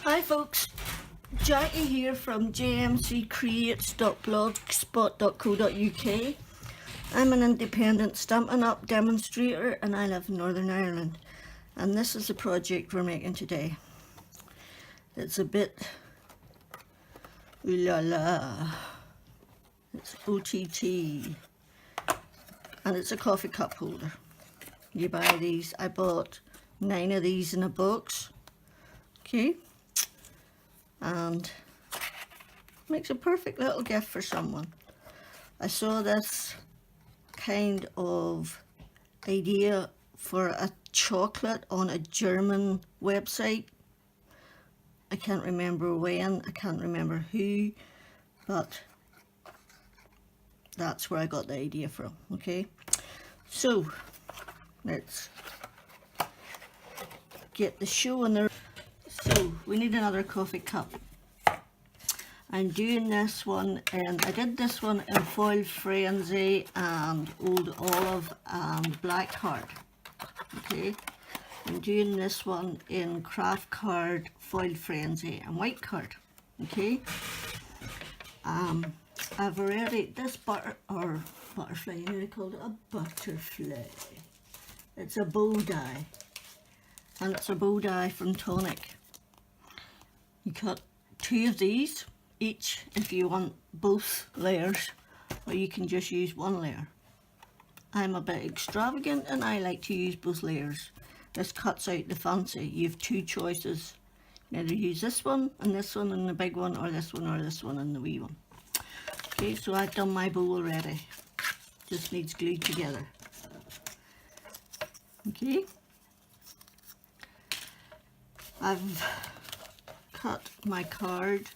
Hi folks, Jackie here from jmccreates.blogspot.co.uk. I'm an independent Stampin' Up demonstrator and I live in Northern Ireland, and this is the project we're making today. It's a bit ooh la la, it's OTT, and it's a coffee cup holder. You buy these, I bought 9 of these in a box, okay, and makes a perfect little gift for someone. I saw this kind of idea for a chocolate on a German website. I can't remember when, I can't remember who, but that's where I got the idea from, okay? So, let's get the show in there. So, we need another coffee cup. I'm doing this one, and I did this one in Foil Frenzy and Old Olive and Black Card, okay? I'm doing this one in Craft Card, Foil Frenzy and White Card, okay? I've already, this butterfly, you know they called it a butterfly. It's a bow die, and it's a bow die from Tonic. You cut 2 of these each if you want both layers, or you can just use 1 layer. I'm a bit extravagant and I like to use both layers. This cuts out the fancy. You have 2 choices. You either use this one and the big one, or this one and the wee one. Okay, so I've done my bow already. Just needs glued together. Okay. I've cut my card,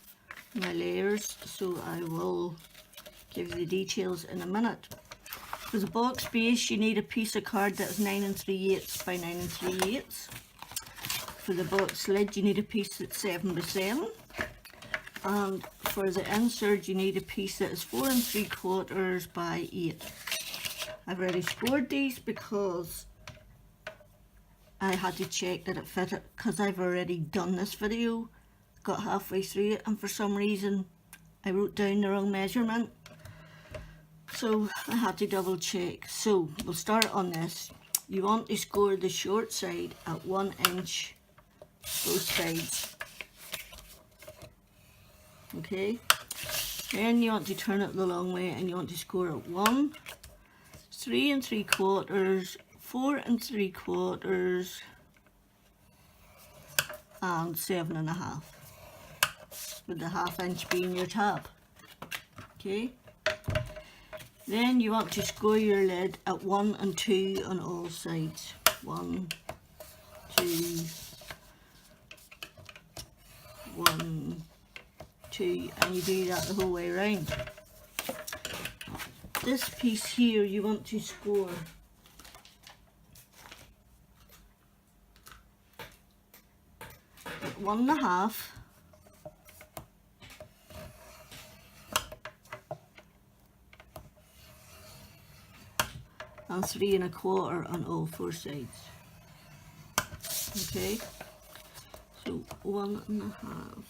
my layers, so I will give you the details in a minute. For the box base, you need a piece of card that's 9 3/8 by 9 3/8. For the box lid, you need a piece that's 7 by 7. And for the insert, you need a piece that is 4 3/4 by 8. I've already scored these because I had to check that it fitted, because I've already done this video, got halfway through it, and for some reason I wrote down the wrong measurement, so I had to double check. So we'll start on this. You want to score the short side at 1 inch both sides, okay? Then you want to turn it the long way and you want to score at 1, 3 3/4, 4 3/4 and 7 1/2, with the 1/2 inch being your tab, okay? Then you want to score your lid at 1 and 2 on all sides. 1, 2, 1, 2, and you do that the whole way around. This piece here you want to score at 1 1/2 and 3 1/4 on all 4 sides, okay? So 1 1/2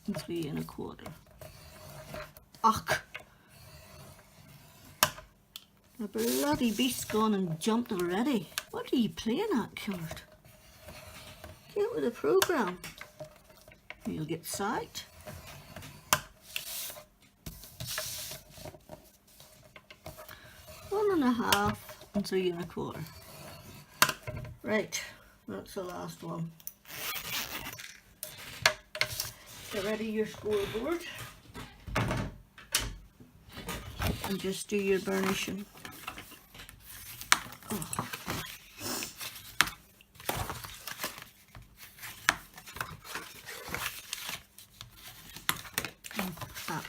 and 3 1/4. Ach! The bloody beast's gone and jumped already. What are you playing at, killed? Get with the program. You'll get sacked. One and 1/2 and 3 1/4. Right, that's the last one. Get ready your scoreboard and just do your burnishing. Oh.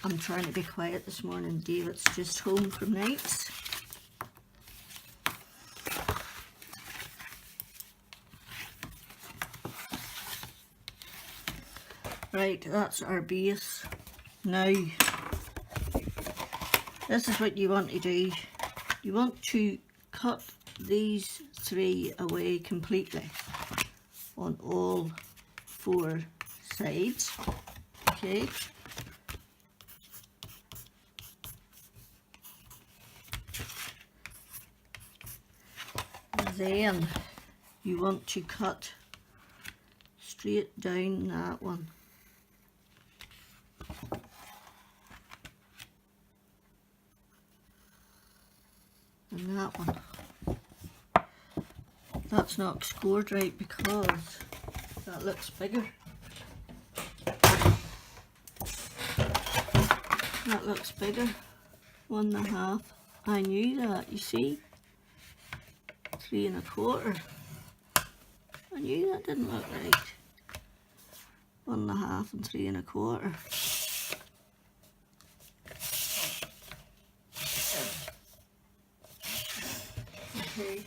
I'm trying to be quiet this morning. David's just home from nights. Right, that's our base. Now, this is what you want to do. You want to cut these 3 away completely on all 4 sides. Okay. And then you want to cut straight down that one. And that one. That's not scored right because that looks bigger. That looks bigger. 1.5. I knew that, you see. 3 1/4. I knew that didn't look right. 1.5 and 3 1/4. Okay.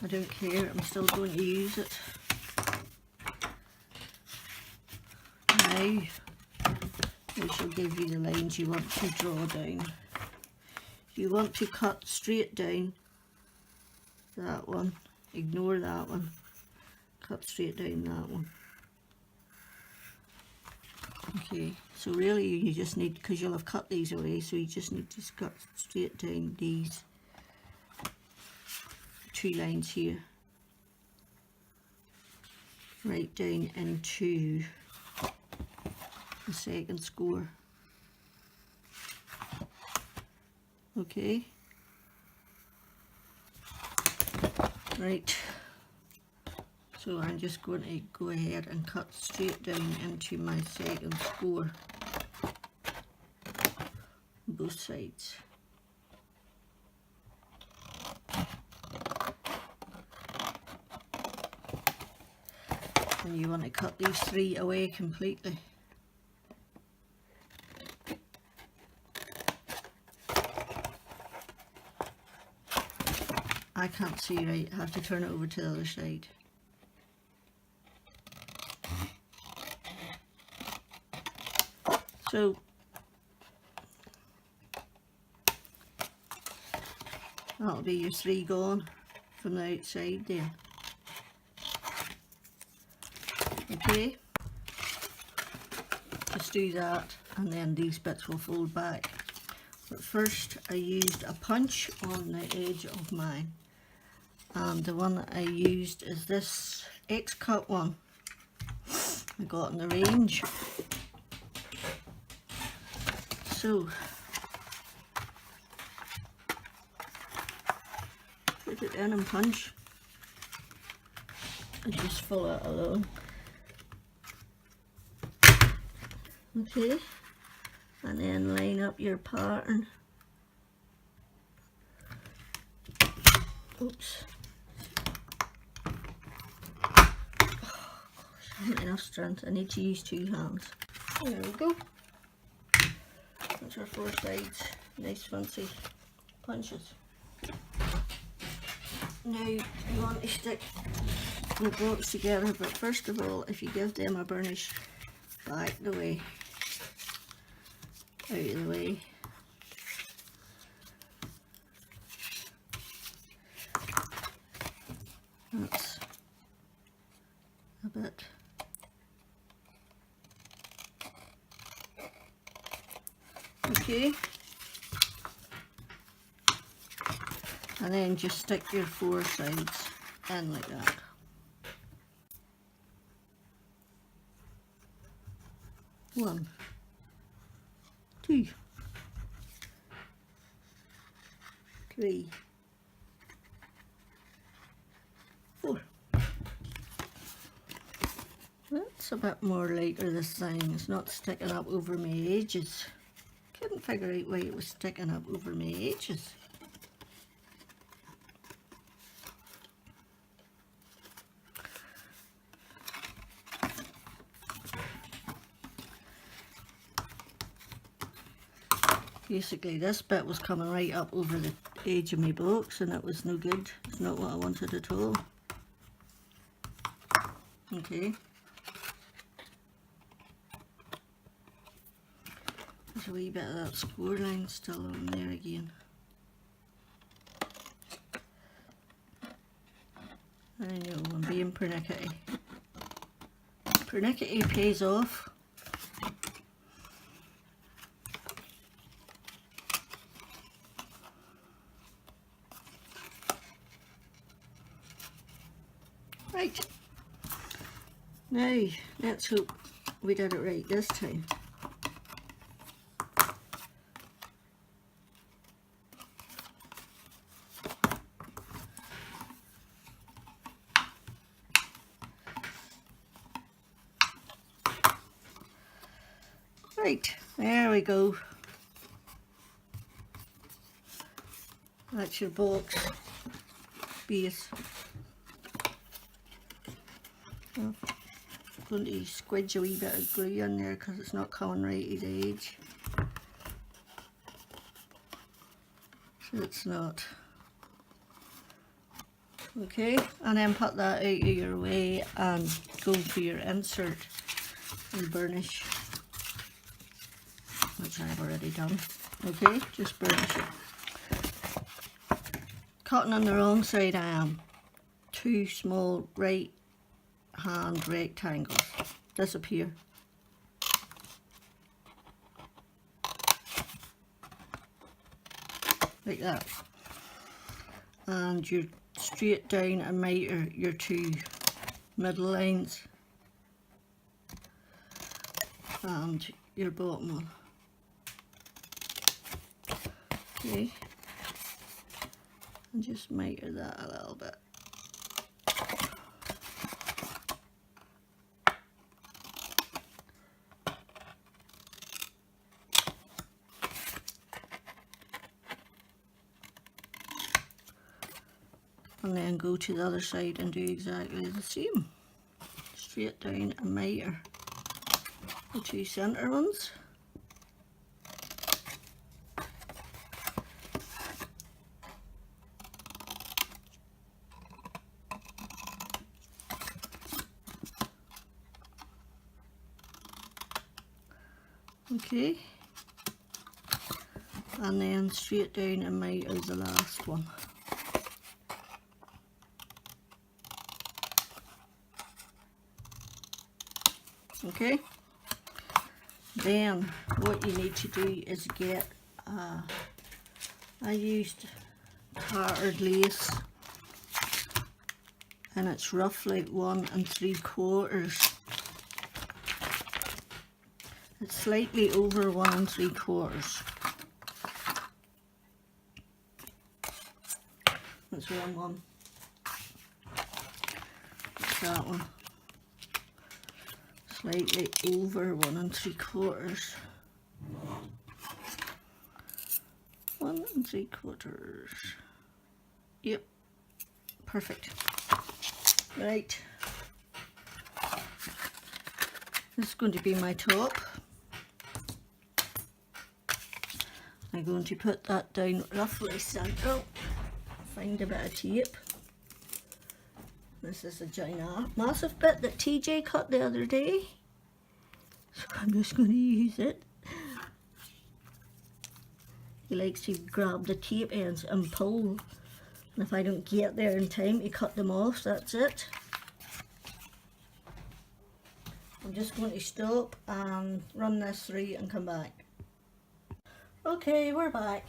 I don't care, I'm still going to use it. Now, we shall give you the lines you want to draw down. You want to cut straight down that one, ignore that one, cut straight down that one. Okay, so really you just need, because you'll have cut these away, so you just need to cut straight down these 2 lines here, right down into the second score. Okay, right, so I'm just going to go ahead and cut straight down into my second score on both sides. And you want to cut these 3 away completely. I can't see right, I have to turn it over to the other side. So that'll be your 3 gone from the outside there. Okay, just do that and then these bits will fold back. But first I used a punch on the edge of mine, and the one that I used is this X-cut one I got in the range. So put it in and punch and just follow it along. Okay, and then line up your pattern. Oops. Oh, gosh, I haven't enough strength. I need to use 2 hands. There we go. That's our 4 sides. Nice fancy punches. Now you want to stick the blocks together, but first of all, if you give them a burnish back the way, out of the way, that's a bit. Okay, and then just stick your 4 sides in like that. One, 2, 3, 4. That's a bit more lighter this thing. It's not sticking up over my edges. Couldn't figure out why it was sticking up over my edges. Basically this bit was coming right up over the edge of my box and it was no good. It's not what I wanted at all. Okay. There's a wee bit of that score line still on there again. I know, I'm being pernickety. Pernickety pays off. Right. Now, let's hope we did it right this time. Right, there we go. That's your box base. I'm going to squidge a wee bit of glue in there because it's not coming right to the edge. So it's not. Okay, and then put that out of your way and go for your insert and burnish, which I've already done. Okay, just burnish it. Cutting on the wrong side, I am. 2 small right hand rectangles disappear. Like that. And you're straight down and miter your 2 middle lines and your bottom one. Okay. And just miter that a little bit. And then go to the other side and do exactly the same. Straight down and miter the 2 centre ones. Okay. And then straight down and miter the last one. Okay, then what you need to do is get, I used tarted lace and it's roughly 1 3/4. It's slightly over 1 3/4. That's the wrong one. That's that one. Slightly over 1 3/4. 1 3/4. Yep, perfect. Right, this is going to be my top. I'm going to put that down roughly central. Find a bit of tape. This is a giant massive bit that TJ cut the other day, so I'm just going to use it. He likes to grab the tape ends and pull, and if I don't get there in time to cut them off, that's it. I'm just going to stop and run this through and come back. Okay, we're back.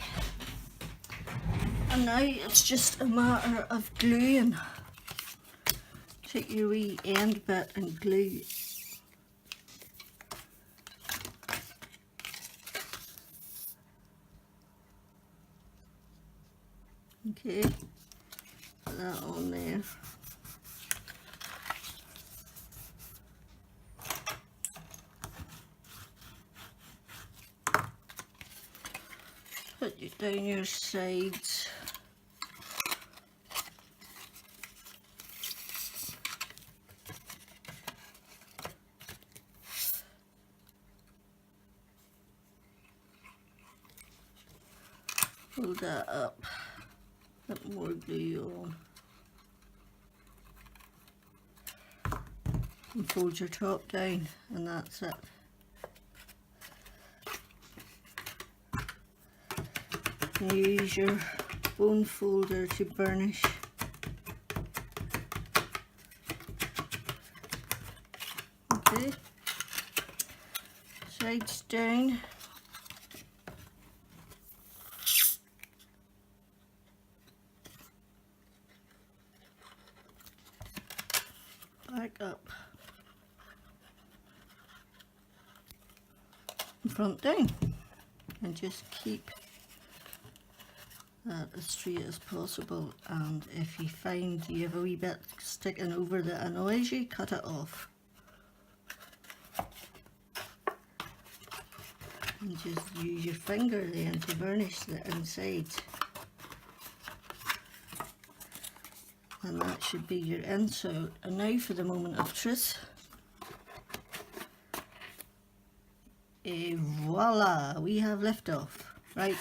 And now it's just a matter of gluing. Take your wee end bit and glue. Okay, put that on there. Put it down your sides. Hold that up, put more glue on, and fold your top down, and that's it. Use your bone folder to burnish. sides down. Back up. And front down. And just keep that as straight as possible, and if you find you have a wee bit sticking over that annoys you, cut it off. And just use your finger then to burnish the inside. And that should be your insert. And now for the moment of truth. Et voila, we have liftoff. Right.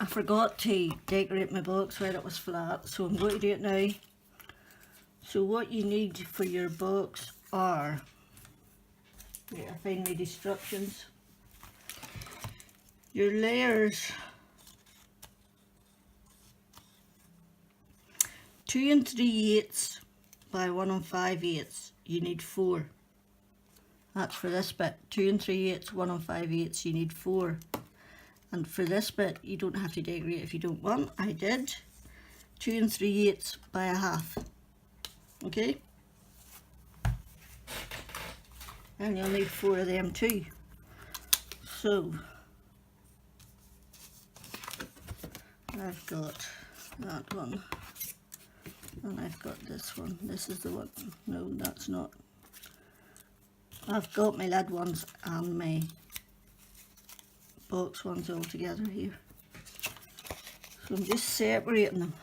I forgot to decorate my box while it was flat, so I'm going to do it now. So what you need for your box are, wait, I find my instructions. Your layers, 2 3/8 by 1 5/8. You need 4. That's for this bit. 2 3/8, 1 5/8. You need 4. And for this bit, you don't have to decorate if you don't want. I did. 2 3/8 by 1/2. Okay? And you'll need 4 of them too. So, I've got that one. And I've got this one. This is the one. No, that's not. I've got my lid ones and my box ones all together here. So I'm just separating them.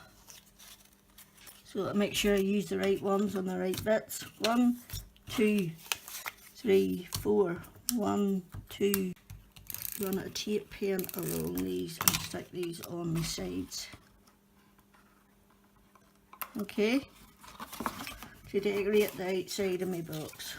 So to make sure I use the right ones on the right bits. 1, 2, 3, 4. 1, 2. Run a tape pen along these and stick these on the sides. Okay. To decorate the outside of my box.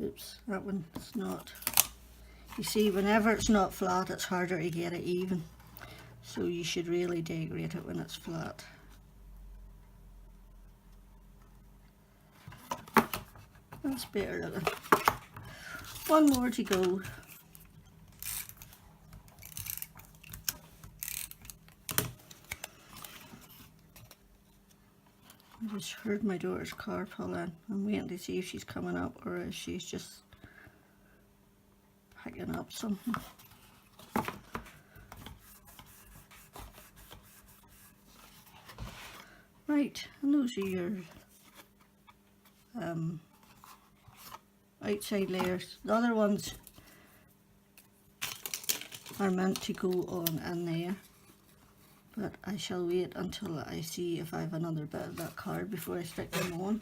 Oops, that one's not. You see, whenever it's not flat, it's harder to get it even. So you should really decorate it when it's flat. That's better looking. One more to go. I just heard my daughter's car pull in. I'm waiting to see if she's coming up or if she's just picking up something. Right, and those are your outside layers. The other ones are meant to go on in there, but I shall wait until I see if I have another bit of that card before I stick them on.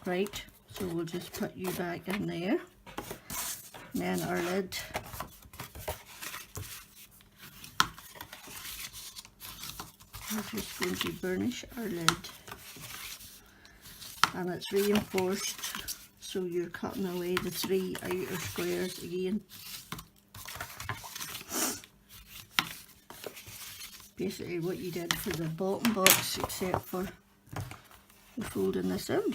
Right, so we'll just put you back in there. And then our lid. We're just going to burnish our lid. And it's reinforced, so you're cutting away the 3 outer squares again. Basically what you did for the bottom box, except for folding this in.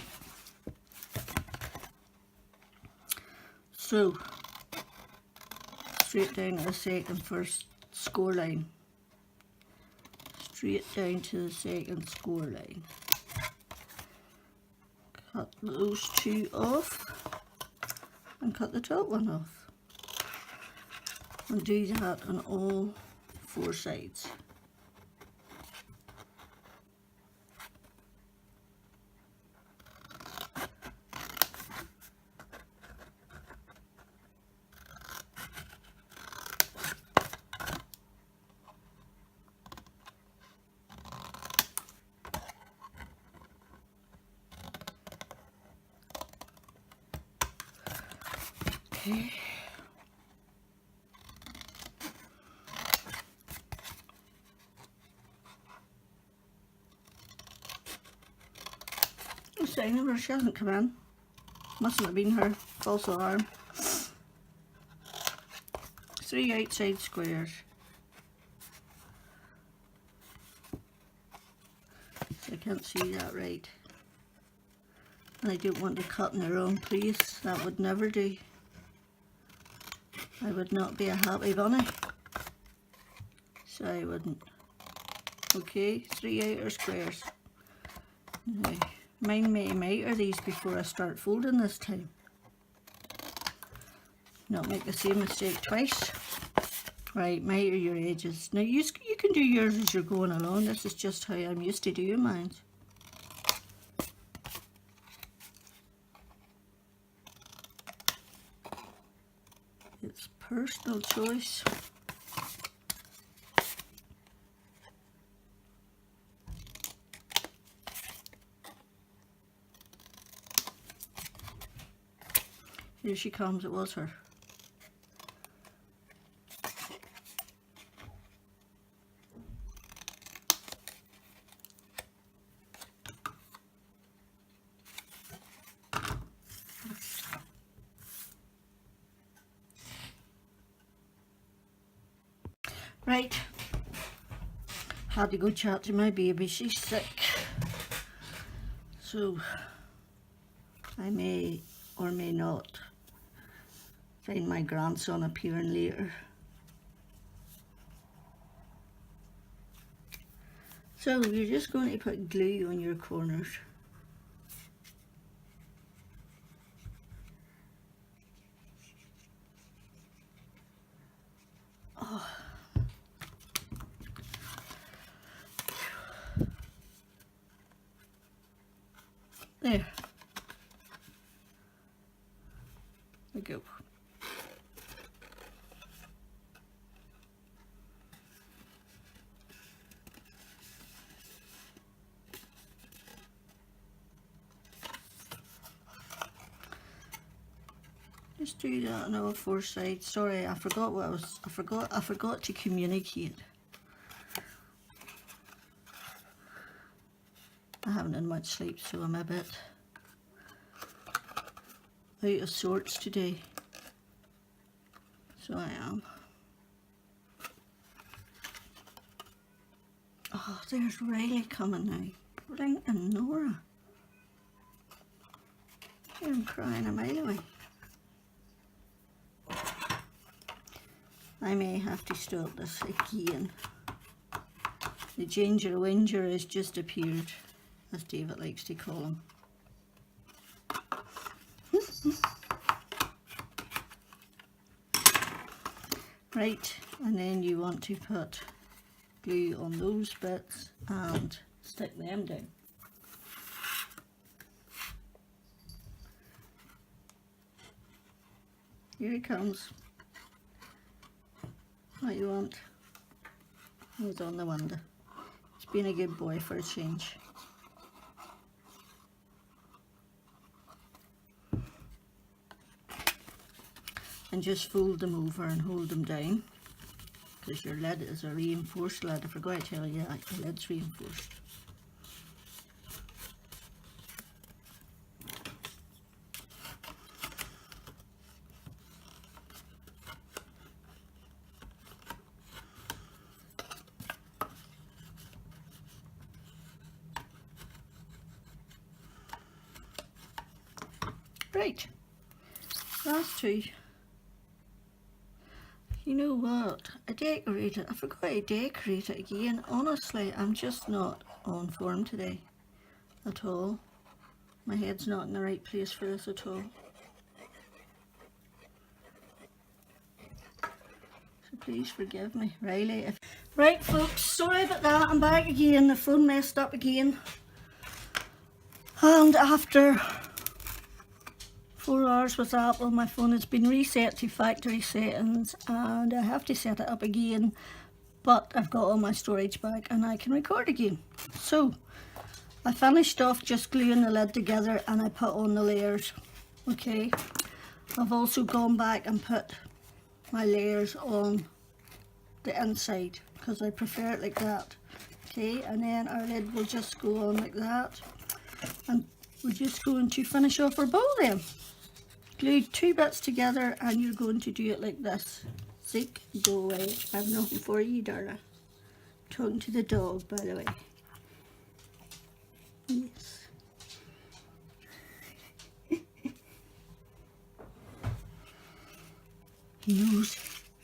So, straight down to the second first score line. Straight down to the second score line. Cut those 2 off and cut the top one off. And do that on all 4 sides. Okay. I'm saying her, she hasn't come in. Mustn't have been her. False alarm. 3 outside squares. I can't see that right. And I don't want to cut in the wrong place. That would never do. I would not be a happy bunny. So I wouldn't. Okay, 3 outer squares. Now, mind me to miter these before I start folding this time. Not make the same mistake twice. Right, miter your edges. Now you can do yours as you're going along. This is just how I'm used to doing mine. It's personal choice. Here she comes, it was her. Right, had to go chat to my baby, she's sick. So, I may or may not find my grandson appearing later. So, you're just going to put glue on your corners. Oh. There. We go. Just do that on all 4 sides. Sorry, I forgot what I forgot to communicate. I haven't had much sleep, so I'm a bit out of sorts today. So I am. Oh, there's Riley coming now. Bring in Nora. Hear him crying a mile away. I may have to stop this again. The ginger winger has just appeared, as David likes to call him. Right, and then you want to put glue on those bits and stick them down. Here he comes. What you want? He's on the window. He's been a good boy for a change. And just fold them over and hold them down, because your lid is a reinforced lid. I forgot to tell you that your lid's reinforced. Right, last two. You know what? I decorated. I forgot to decorate it again. Honestly, I'm just not on form today at all. My head's not in the right place for this at all. So please forgive me, Riley. Right, folks, sorry about that. I'm back again. The phone messed up again. And after 4 hours with Apple, my phone has been reset to factory settings and I have to set it up again, but I've got all my storage back and I can record again. So I finished off just gluing the lid together and I put on the layers. Okay, I've also gone back and put my layers on the inside because I prefer it like that. Okay, and then our lid will just go on like that, and we're just going to finish off our bow then. Glue 2 bits together and you're going to do it like this. Zeke, go away. I have nothing for you, Dara. Talking to the dog, by the way. Yes.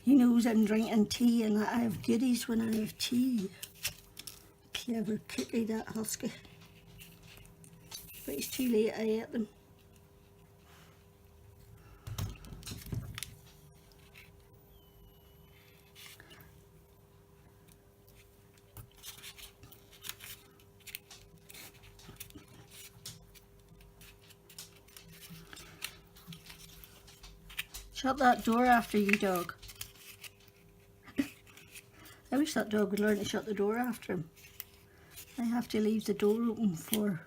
He knows I'm drinking tea and that I have goodies when I have tea. Clever cookie, that husky. But it's too late, I ate them. Shut that door after you, dog. I wish that dog would learn to shut the door after him. I have to leave the door open for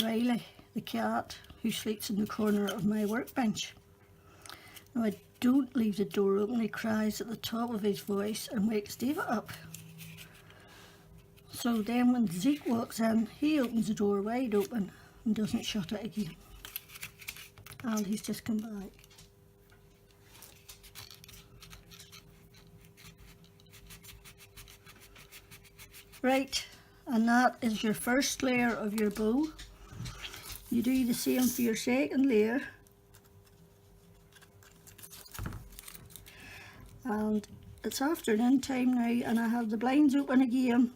Riley, the cat, who sleeps in the corner of my workbench. Now I don't leave the door open, he cries at the top of his voice and wakes David up. So then when Zeke walks in, he opens the door wide open and doesn't shut it again. And he's just come back. Right, and that is your first layer of your bow. You do the same for your second layer. And it's afternoon time now and I have the blinds open again.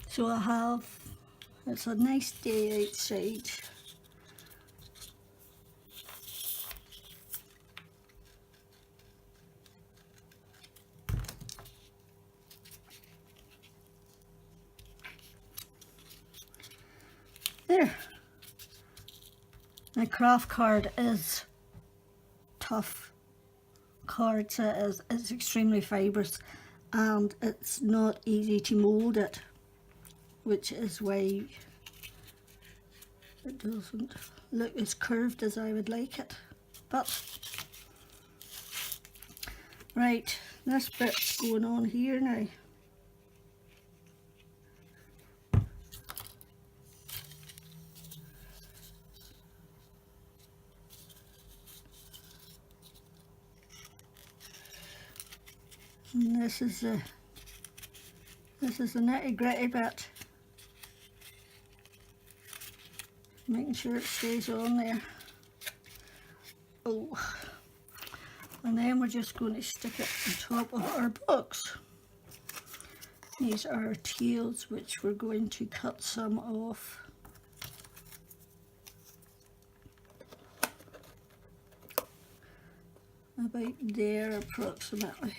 So it's a nice day outside. There. My craft card is tough card, so it's extremely fibrous and it's not easy to mould it, which is why it doesn't look as curved as I would like it. But right, this bit's going on here now. And this is the nitty gritty bit. Making sure it stays on there. Oh, and then we're just going to stick it on top of our box. These are our tails, which we're going to cut some off. About there approximately.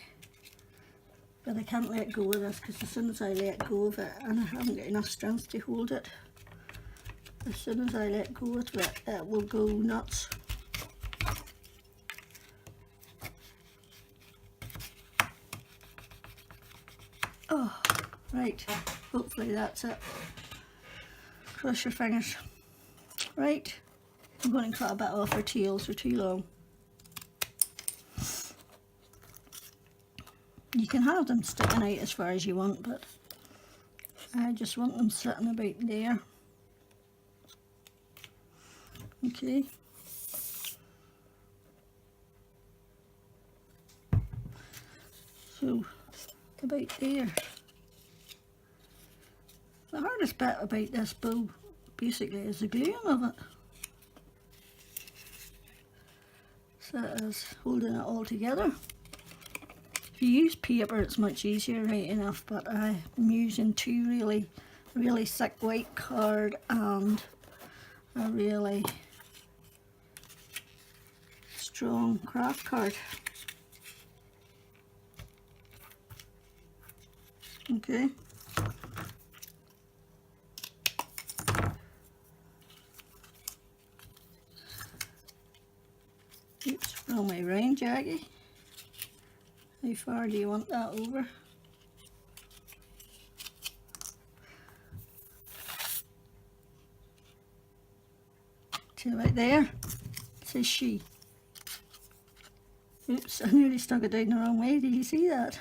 But I can't let go of this because as soon as I let go of it, and I haven't got enough strength to hold it, as soon as I let go of it, it will go nuts. Oh, right, hopefully that's it. Cross your fingers. Right, I'm going to cut a bit off her tails, they're too long. You can have them sticking out as far as you want, but I just want them sitting about there. Okay. So, about there. The hardest bit about this bow, basically, is the gluing of it. So it is holding it all together. If you use paper, it's much easier, right enough, but I'm using two really thick white card and a really strong craft card. Okay. Oops, roll my round, Jackie. How far do you want that over? To about there. says she. Oops, I nearly stuck it down the wrong way. Did you see that?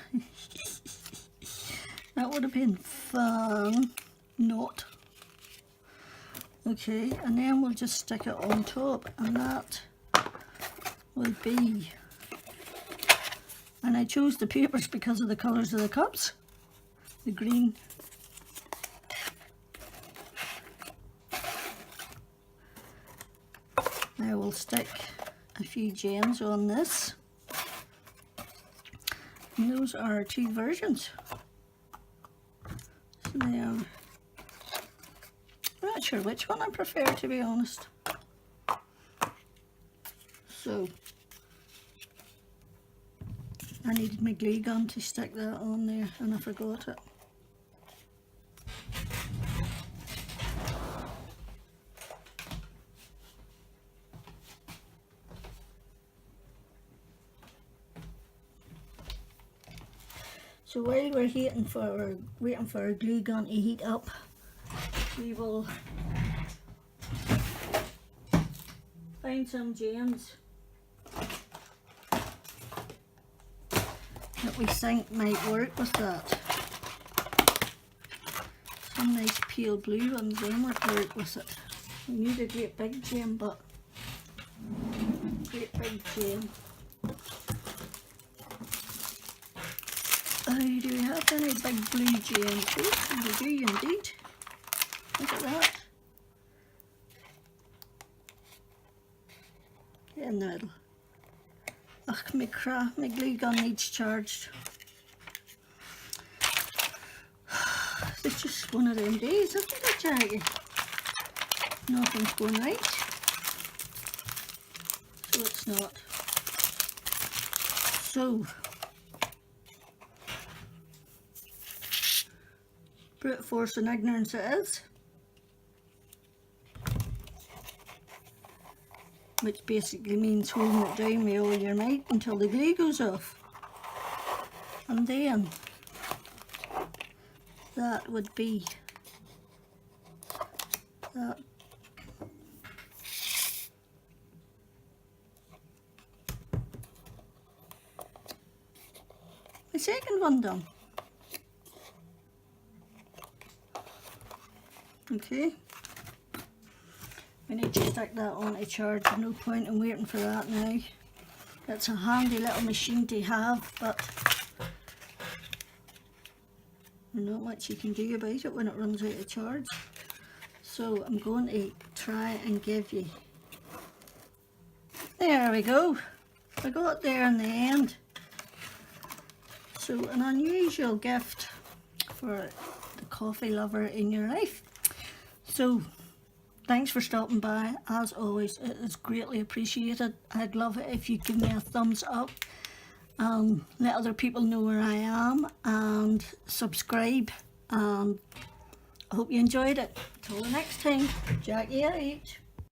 That would have been fun. Not. Okay, and then we'll just stick it on top, and that will be, and I chose the papers because of the colours of the cups, the green. I will stick a few gems on this, and those are 2 versions. So they are, I'm not sure which one I prefer, to be honest. So I needed my glue gun to stick that on there and I forgot it. So while we're waiting for our glue gun to heat up, we will find some gems that we think might work with that. Some nice pale blue ones, then would work with it. We need a great big gem, but great big gem. Do we have any big blue gems? Oh, we do indeed. Look at that. Get in there. Ugh, my glue gun needs charged. It's just one of them days, isn't it, Jackie? Nothing's going right. So it's not. So brute force and ignorance it is, which basically means holding it down with all your might until the glue goes off, and then that would be that. The second one done. Okay, we need to stick that on to charge. No point in waiting for that now. It's a handy little machine to have, but there's not much you can do about it when it runs out of charge. So I'm going to try and give you, there we go, I got there in the end. So an unusual gift for the coffee lover in your life. So thanks for stopping by. As always, it is greatly appreciated. I'd love it if you give me a thumbs up, let other people know where I am, and subscribe, and I hope you enjoyed it. Till the next time, Jackie out.